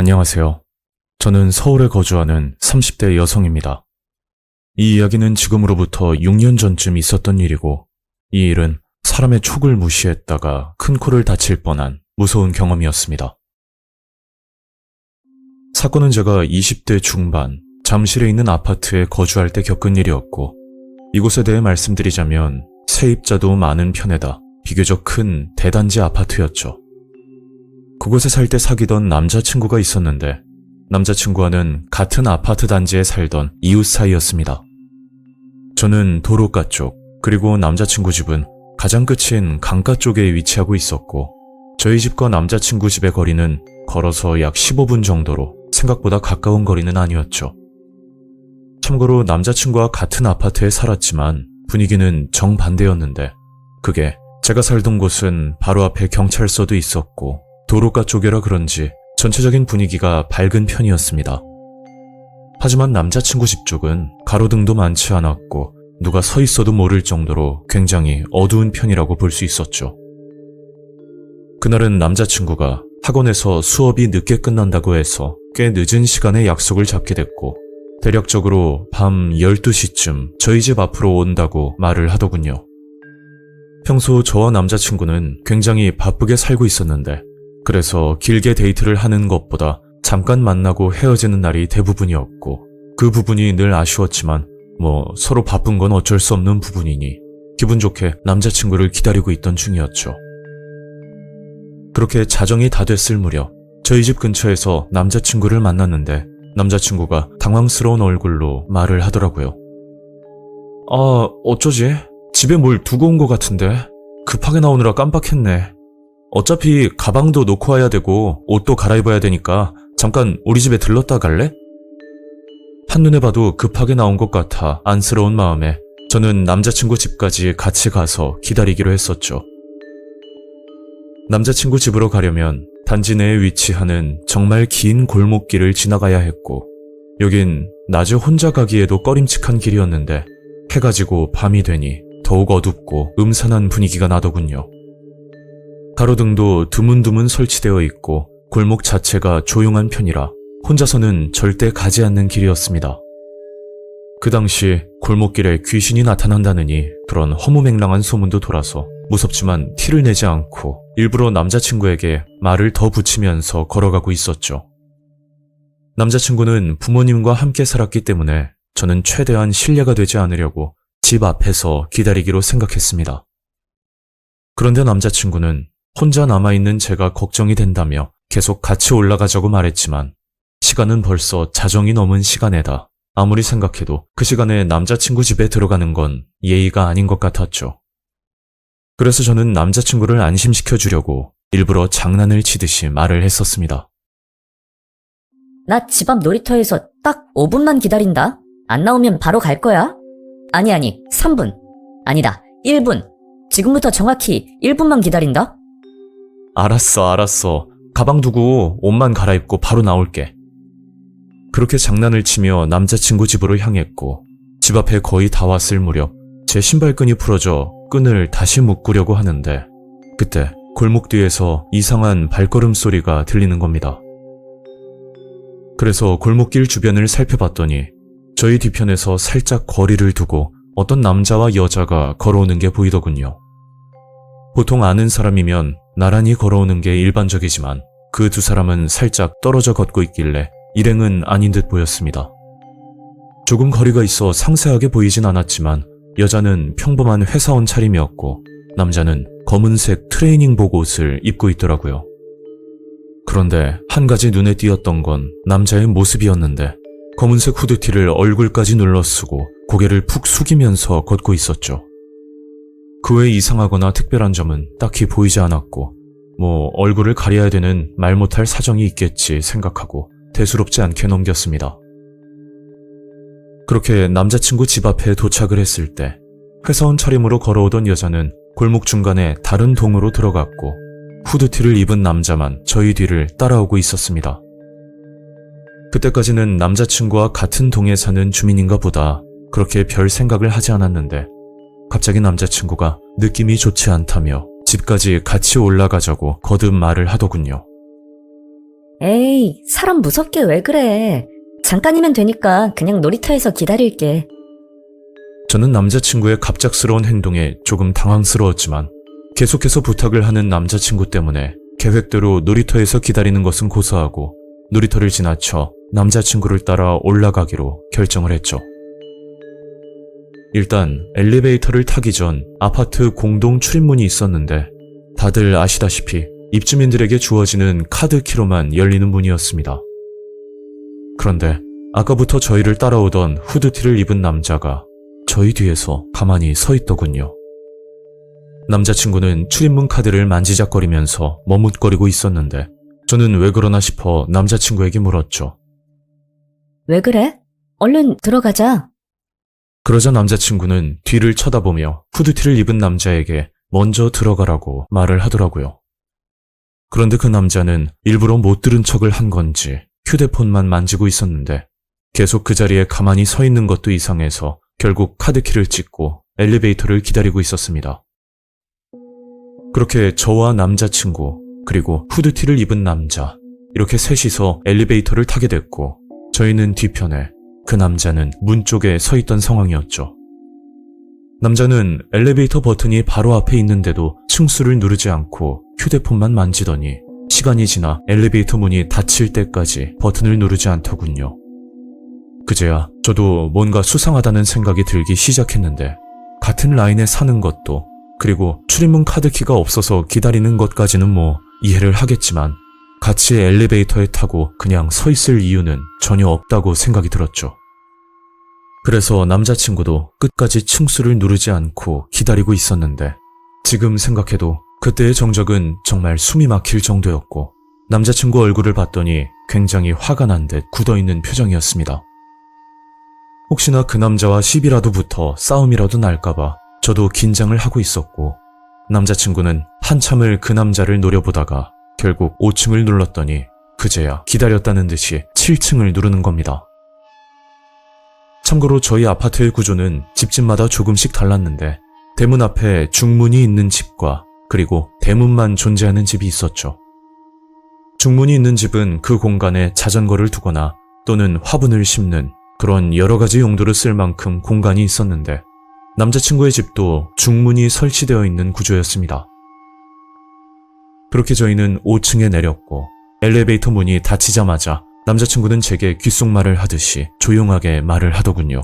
안녕하세요. 저는 서울에 거주하는 30대 여성입니다. 이 이야기는 지금으로부터 6년 전쯤 있었던 일이고, 이 일은 사람의 촉을 무시했다가 큰 코를 다칠 뻔한 무서운 경험이었습니다. 사건은 제가 20대 중반, 잠실에 있는 아파트에 거주할 때 겪은 일이었고, 이곳에 대해 말씀드리자면 세입자도 많은 편에다 비교적 큰 대단지 아파트였죠. 그곳에 살 때 사귀던 남자친구가 있었는데 남자친구와는 같은 아파트 단지에 살던 이웃 사이였습니다. 저는 도로가 쪽, 그리고 남자친구 집은 가장 끝인 강가 쪽에 위치하고 있었고 저희 집과 남자친구 집의 거리는 걸어서 약 15분 정도로 생각보다 가까운 거리는 아니었죠. 참고로 남자친구와 같은 아파트에 살았지만 분위기는 정반대였는데 그게 제가 살던 곳은 바로 앞에 경찰서도 있었고 도로가 쪽이라 그런지 전체적인 분위기가 밝은 편이었습니다. 하지만 남자친구 집 쪽은 가로등도 많지 않았고 누가 서 있어도 모를 정도로 굉장히 어두운 편이라고 볼 수 있었죠. 그날은 남자친구가 학원에서 수업이 늦게 끝난다고 해서 꽤 늦은 시간에 약속을 잡게 됐고 대략적으로 밤 12시쯤 저희 집 앞으로 온다고 말을 하더군요. 평소 저와 남자친구는 굉장히 바쁘게 살고 있었는데 그래서 길게 데이트를 하는 것보다 잠깐 만나고 헤어지는 날이 대부분이었고 그 부분이 늘 아쉬웠지만 서로 바쁜 건 어쩔 수 없는 부분이니 기분 좋게 남자친구를 기다리고 있던 중이었죠. 그렇게 자정이 다 됐을 무렵 저희 집 근처에서 남자친구를 만났는데 남자친구가 당황스러운 얼굴로 말을 하더라고요. 어쩌지? 집에 뭘 두고 온 것 같은데 급하게 나오느라 깜빡했네. 어차피 가방도 놓고 와야 되고 옷도 갈아입어야 되니까 잠깐 우리 집에 들렀다 갈래? 한눈에 봐도 급하게 나온 것 같아 안쓰러운 마음에 저는 남자친구 집까지 같이 가서 기다리기로 했었죠. 남자친구 집으로 가려면 단지 내에 위치하는 정말 긴 골목길을 지나가야 했고 여긴 낮에 혼자 가기에도 꺼림칙한 길이었는데 해가 지고 밤이 되니 더욱 어둡고 음산한 분위기가 나더군요. 가로등도 드문드문 설치되어 있고 골목 자체가 조용한 편이라 혼자서는 절대 가지 않는 길이었습니다. 그 당시 골목길에 귀신이 나타난다느니 그런 허무맹랑한 소문도 돌아서 무섭지만 티를 내지 않고 일부러 남자친구에게 말을 더 붙이면서 걸어가고 있었죠. 남자친구는 부모님과 함께 살았기 때문에 저는 최대한 신뢰가 되지 않으려고 집 앞에서 기다리기로 생각했습니다. 그런데 남자친구는 혼자 남아있는 제가 걱정이 된다며 계속 같이 올라가자고 말했지만 시간은 벌써 자정이 넘은 시간에다 아무리 생각해도 그 시간에 남자친구 집에 들어가는 건 예의가 아닌 것 같았죠. 그래서 저는 남자친구를 안심시켜주려고 일부러 장난을 치듯이 말을 했었습니다. 나 집 앞 놀이터에서 딱 5분만 기다린다. 안 나오면 바로 갈 거야. 아니, 3분. 아니다, 1분. 지금부터 정확히 1분만 기다린다. 알았어. 가방 두고 옷만 갈아입고 바로 나올게. 그렇게 장난을 치며 남자친구 집으로 향했고 집 앞에 거의 다 왔을 무렵 제 신발끈이 풀어져 끈을 다시 묶으려고 하는데 그때 골목 뒤에서 이상한 발걸음 소리가 들리는 겁니다. 그래서 골목길 주변을 살펴봤더니 저희 뒤편에서 살짝 거리를 두고 어떤 남자와 여자가 걸어오는 게 보이더군요. 보통 아는 사람이면 나란히 걸어오는 게 일반적이지만 그 두 사람은 살짝 떨어져 걷고 있길래 일행은 아닌 듯 보였습니다. 조금 거리가 있어 상세하게 보이진 않았지만 여자는 평범한 회사원 차림이었고 남자는 검은색 트레이닝복 옷을 입고 있더라고요. 그런데 한 가지 눈에 띄었던 건 남자의 모습이었는데 검은색 후드티를 얼굴까지 눌러 쓰고 고개를 푹 숙이면서 걷고 있었죠. 그 외 이상하거나 특별한 점은 딱히 보이지 않았고 얼굴을 가려야 되는 말 못할 사정이 있겠지 생각하고 대수롭지 않게 넘겼습니다. 그렇게 남자친구 집 앞에 도착을 했을 때 회사원 차림으로 걸어오던 여자는 골목 중간에 다른 동으로 들어갔고 후드티를 입은 남자만 저희 뒤를 따라오고 있었습니다. 그때까지는 남자친구와 같은 동에 사는 주민인가 보다 그렇게 별 생각을 하지 않았는데 갑자기 남자친구가 느낌이 좋지 않다며 집까지 같이 올라가자고 거듭 말을 하더군요. 에이, 사람 무섭게 왜 그래. 잠깐이면 되니까 그냥 놀이터에서 기다릴게. 저는 남자친구의 갑작스러운 행동에 조금 당황스러웠지만 계속해서 부탁을 하는 남자친구 때문에 계획대로 놀이터에서 기다리는 것은 고사하고 놀이터를 지나쳐 남자친구를 따라 올라가기로 결정을 했죠. 일단 엘리베이터를 타기 전 아파트 공동 출입문이 있었는데 다들 아시다시피 입주민들에게 주어지는 카드키로만 열리는 문이었습니다. 그런데 아까부터 저희를 따라오던 후드티를 입은 남자가 저희 뒤에서 가만히 서 있더군요. 남자친구는 출입문 카드를 만지작거리면서 머뭇거리고 있었는데 저는 왜 그러나 싶어 남자친구에게 물었죠. 왜 그래? 얼른 들어가자. 그러자 남자친구는 뒤를 쳐다보며 후드티를 입은 남자에게 먼저 들어가라고 말을 하더라고요. 그런데 그 남자는 일부러 못 들은 척을 한 건지 휴대폰만 만지고 있었는데 계속 그 자리에 가만히 서 있는 것도 이상해서 결국 카드키를 찍고 엘리베이터를 기다리고 있었습니다. 그렇게 저와 남자친구 그리고 후드티를 입은 남자 이렇게 셋이서 엘리베이터를 타게 됐고 저희는 뒤편에 그 남자는 문 쪽에 서 있던 상황이었죠. 남자는 엘리베이터 버튼이 바로 앞에 있는데도 층수를 누르지 않고 휴대폰만 만지더니 시간이 지나 엘리베이터 문이 닫힐 때까지 버튼을 누르지 않더군요. 그제야 저도 뭔가 수상하다는 생각이 들기 시작했는데 같은 라인에 사는 것도 그리고 출입문 카드키가 없어서 기다리는 것까지는 뭐 이해를 하겠지만 같이 엘리베이터에 타고 그냥 서 있을 이유는 전혀 없다고 생각이 들었죠. 그래서 남자친구도 끝까지 층수를 누르지 않고 기다리고 있었는데 지금 생각해도 그때의 정적은 정말 숨이 막힐 정도였고 남자친구 얼굴을 봤더니 굉장히 화가 난 듯 굳어있는 표정이었습니다. 혹시나 그 남자와 시비라도 붙어 싸움이라도 날까봐 저도 긴장을 하고 있었고 남자친구는 한참을 그 남자를 노려보다가 결국 5층을 눌렀더니 그제야 기다렸다는 듯이 7층을 누르는 겁니다. 참고로 저희 아파트의 구조는 집집마다 조금씩 달랐는데 대문 앞에 중문이 있는 집과 그리고 대문만 존재하는 집이 있었죠. 중문이 있는 집은 그 공간에 자전거를 두거나 또는 화분을 심는 그런 여러 가지 용도로 쓸 만큼 공간이 있었는데 남자친구의 집도 중문이 설치되어 있는 구조였습니다. 그렇게 저희는 5층에 내렸고 엘리베이터 문이 닫히자마자 남자친구는 제게 귓속말을 하듯이 조용하게 말을 하더군요.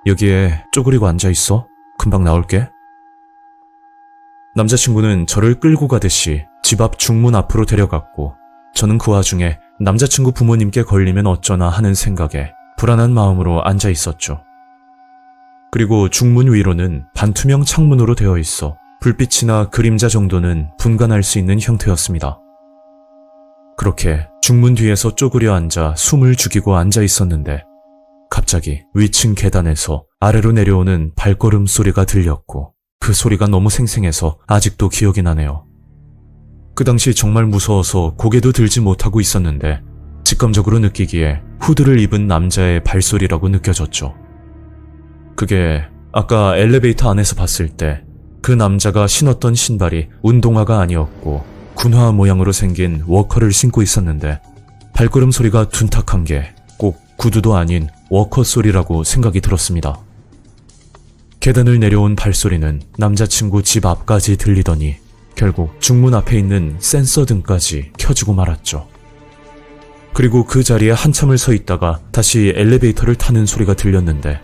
여기에 쪼그리고 앉아있어? 금방 나올게. 남자친구는 저를 끌고 가듯이 집 앞 중문 앞으로 데려갔고 저는 그 와중에 남자친구 부모님께 걸리면 어쩌나 하는 생각에 불안한 마음으로 앉아 있었죠. 그리고 중문 위로는 반투명 창문으로 되어 있어 불빛이나 그림자 정도는 분간할 수 있는 형태였습니다. 그렇게 중문 뒤에서 쪼그려 앉아 숨을 죽이고 앉아 있었는데 갑자기 위층 계단에서 아래로 내려오는 발걸음 소리가 들렸고 그 소리가 너무 생생해서 아직도 기억이 나네요. 그 당시 정말 무서워서 고개도 들지 못하고 있었는데 직감적으로 느끼기에 후드를 입은 남자의 발소리라고 느껴졌죠. 그게 아까 엘리베이터 안에서 봤을 때 그 남자가 신었던 신발이 운동화가 아니었고 군화 모양으로 생긴 워커를 신고 있었는데 발걸음 소리가 둔탁한 게 꼭 구두도 아닌 워커 소리라고 생각이 들었습니다. 계단을 내려온 발소리는 남자친구 집 앞까지 들리더니 결국 중문 앞에 있는 센서 등까지 켜지고 말았죠. 그리고 그 자리에 한참을 서 있다가 다시 엘리베이터를 타는 소리가 들렸는데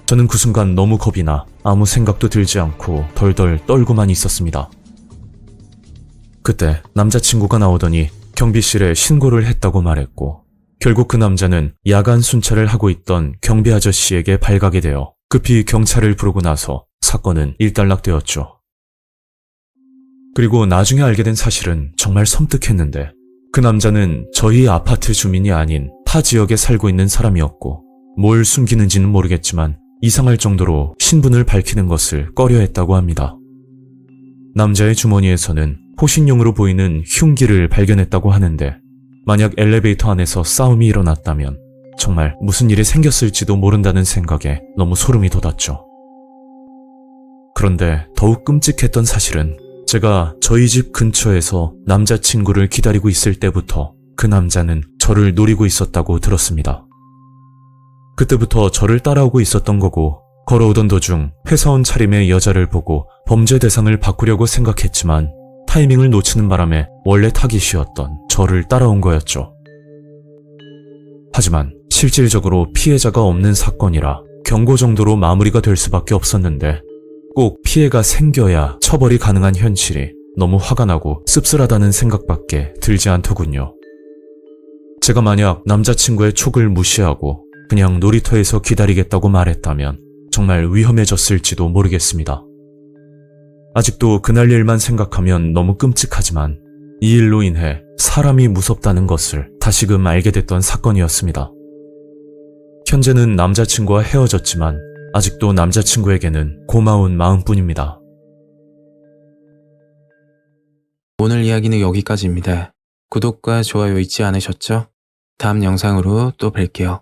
저는 그 순간 너무 겁이 나 아무 생각도 들지 않고 덜덜 떨고만 있었습니다. 그때 남자친구가 나오더니 경비실에 신고를 했다고 말했고 결국 그 남자는 야간 순찰을 하고 있던 경비 아저씨에게 발각이 되어 급히 경찰을 부르고 나서 사건은 일단락되었죠. 그리고 나중에 알게 된 사실은 정말 섬뜩했는데 그 남자는 저희 아파트 주민이 아닌 타 지역에 살고 있는 사람이었고 뭘 숨기는지는 모르겠지만 이상할 정도로 신분을 밝히는 것을 꺼려했다고 합니다. 남자의 주머니에서는 호신용으로 보이는 흉기를 발견했다고 하는데 만약 엘리베이터 안에서 싸움이 일어났다면 정말 무슨 일이 생겼을지도 모른다는 생각에 너무 소름이 돋았죠. 그런데 더욱 끔찍했던 사실은 제가 저희 집 근처에서 남자친구를 기다리고 있을 때부터 그 남자는 저를 노리고 있었다고 들었습니다. 그때부터 저를 따라오고 있었던 거고, 걸어오던 도중 회사원 차림의 여자를 보고 범죄 대상을 바꾸려고 생각했지만 타이밍을 놓치는 바람에 원래 타깃이었던 저를 따라온 거였죠. 하지만 실질적으로 피해자가 없는 사건이라 경고 정도로 마무리가 될 수밖에 없었는데, 꼭 피해가 생겨야 처벌이 가능한 현실이 너무 화가 나고 씁쓸하다는 생각밖에 들지 않더군요. 제가 만약 남자친구의 촉을 무시하고 그냥 놀이터에서 기다리겠다고 말했다면 정말 위험해졌을지도 모르겠습니다. 아직도 그날 일만 생각하면 너무 끔찍하지만 이 일로 인해 사람이 무섭다는 것을 다시금 알게 됐던 사건이었습니다. 현재는 남자친구와 헤어졌지만 아직도 남자친구에게는 고마운 마음뿐입니다. 오늘 이야기는 여기까지입니다. 구독과 좋아요 잊지 않으셨죠? 다음 영상으로 또 뵐게요.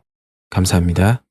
감사합니다.